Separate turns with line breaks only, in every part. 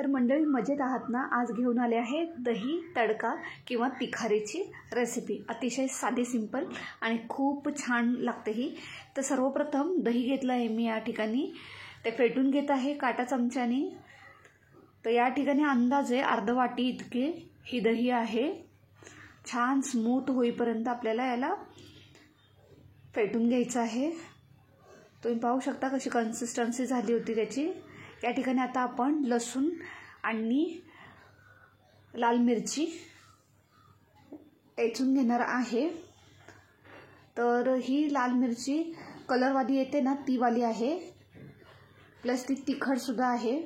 तर मंडळी मजेत आहात ना? आज घेऊन आले आहे दही तडका किंवा तिखारीची रेसिपी. अतिशय साधी सिंपल आणि खूप छान लागते ही. तर सर्वप्रथम दही घेतलं आहे मी या ठिकाणी, ते फेटून घेत आहे काटा चमच्याने. तर या ठिकाणी अंदाजे अर्ध वाटी इतके ही दही आहे. छान स्मूथ होईपर्यंत आपल्याला याला फेटून घ्यायचं आहे. तुम्ही पाहू शकता कशी कन्सिस्टन्सी झाली होती त्याची. या ठिकाणी आता आपण लसूण आणि लाल मिरची टेचून घेणार आहे. तर ही लाल मिरची कलरवाली येते ना, ती वाली आहे, प्लस ती तिखटसुद्धा आहे.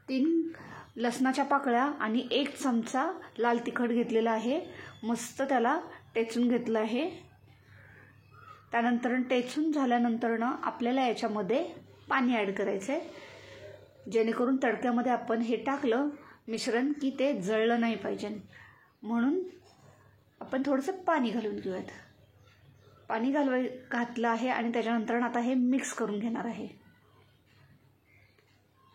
3 लसणाच्या पाकळ्या आणि 1 चमचा लाल तिखट घेतलेला आहे. मस्त त्याला टेचून घेतलं आहे. त्यानंतर टेचून झाल्यानंतर आपल्याला याच्यामध्ये पाणी ॲड करायचं आहे, जेणेकरून तडक्यामध्ये आपण हे टाकलं मिश्रण की ते जळलं नाही पाहिजे. म्हणून आपण थोडंसं पाणी घालून घेऊयात. पाणी घातलं आहे आणि त्याच्यानंतर आता हे मिक्स करून घेणार आहे.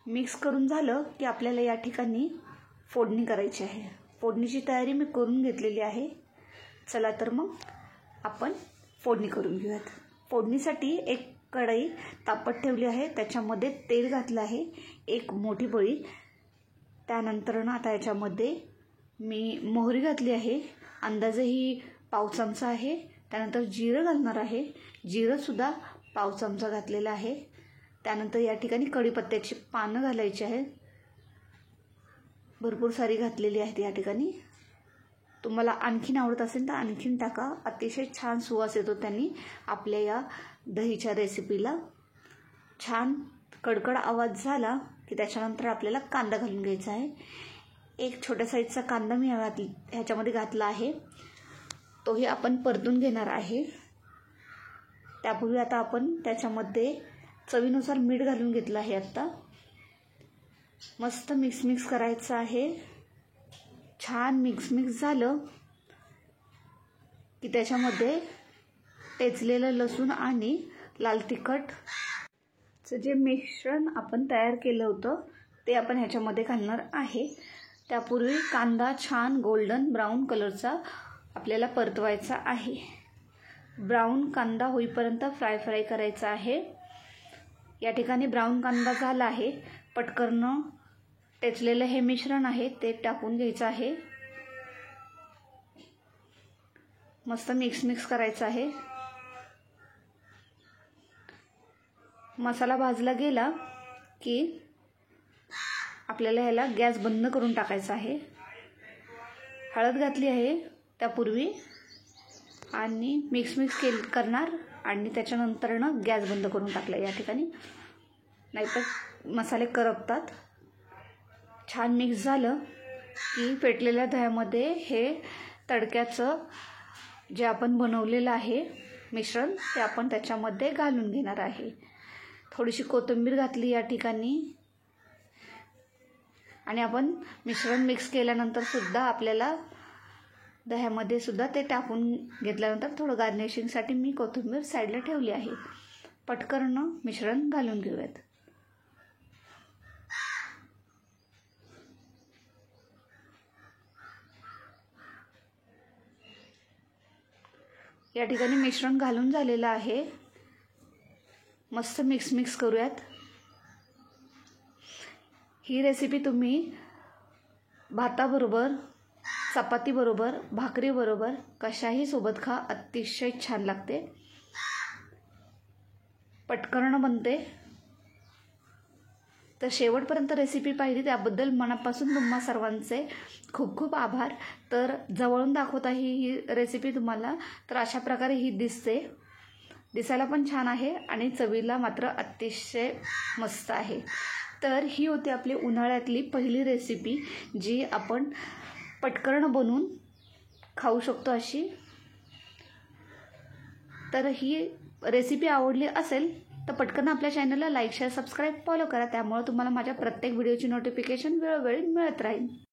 मिक्स करून झालं की आपल्याला या ठिकाणी फोडणी करायची आहे. फोडणीची तयारी मी करून घेतलेली आहे. चला तर मग आपण फोडणी करून घेऊयात. फोडणीसाठी एक कढई तापत ठेवली आहे. त्याच्यामध्ये तेल घातलं आहे 1 मोठी पळी. त्यानंतर आता याच्यामध्ये मी मोहरी घातली आहे, अंदाजे ही पाव चमचा आहे. त्यानंतर जिरं घालणार आहे. जिरंसुद्धा पाव चमचा घातलेलं आहे. त्यानंतर या ठिकाणी कढीपत्त्याची पानं घालायची आहेत, भरपूर सारी घातलेली आहेत या ठिकाणी. तुम्हाला आणखीन आवडत असेल तर आणखीन टाका. अतिशय छान सुवास येतो त्यांनी आपल्या या दहीच्या रेसिपीला. छान कडकड आवाज झाला की त्याच्यानंतर आपल्याला कांदा घालून घ्यायचा आहे. 1 छोट्या साईजचा कांदा मी ह्याच्यामध्ये घातला आहे. तोही आपण परतून घेणार आहे. त्यापूर्वी आता आपण त्याच्यामध्ये चवीनुसार मीठ घालून घेतलं आहे. आत्ता मस्त मिक्स करायचं आहे. छान मिक्स झालं की त्याच्यामध्ये टेचलेलं लसूण आणि लाल तिखटचं जे मिश्रण आपण तयार केलं होतं ते आपण ह्याच्यामध्ये घालणार आहे. त्यापूर्वी कांदा छान गोल्डन ब्राऊन कलरचा आपल्याला परतवायचा आहे. ब्राऊन कांदा होईपर्यंत फ्राय करायचा आहे. या ठिकाणी ब्राऊन कांदा झाला आहे. पटकन टेचलेलं हे मिश्रण आहे ते टाकून घ्यायचं आहे. मस्त मिक्स करायचं आहे. मसाला भाजला गेला की आपल्याला ह्याला गॅस बंद करून टाकायचा आहे. हळद घातली आहे त्यापूर्वी आणि मिक्स करणार आणि त्याच्यानंतर गॅस बंद करून टाकला या ठिकाणी, नाहीतर मसाले करपतात. छान मिक्स झालं की फेटलेल्या दह्यामध्ये हे तडक्याचं जे आपण बनवलेलं आहे मिश्रण ते आपण त्याच्यामध्ये घालून घेणार आहे. थोडीशी कोथिंबीर घातली या ठिकाणी. आणि आपण मिश्रण मिक्स केल्यानंतर सुद्धा आपल्याला दह्यामध्ये सुद्धा ते टाकून घेतल्यानंतर थोडं गार्निशिंगसाठी मी कोथिंबीर साईडला ठेवली आहे. पटकन मिश्रण घालून घेऊयात. या ठिकाणी मिश्रण घालून झालेलं आहे. मस्त मिक्स करूयात. ही रेसिपी तुम्ही भाताबरोबर, चपातीबरोबर, भाकरीबरोबर कशाही सोबत खा. अतिशय छान लागते. पटकन बनते. तर शेवटपर्यंत रेसिपी पाहिली त्याबद्दल मनापासून तुम्हा सर्वांचे खूप आभार. तर जवळून दाखवत आहे ही रेसिपी तुम्हाला. तर अशा प्रकारे ही दिसते. दिसायला पण छान आहे आणि चवीला मात्र अतिशय मस्त आहे. तर ही होती आपली उन्हाळ्यातली पहिली रेसिपी जी आपण पटकन बनवून खाऊ शकतो अशी. तर ही रेसिपी आवडली असेल तर पटकन आपल्या चॅनलला लाईक, शेअर, सबस्क्राईब, फॉलो करा. त्यामुळे तुम्हाला माझ्या प्रत्येक व्हिडिओची नोटिफिकेशन वेळोवेळी मिळत राहील.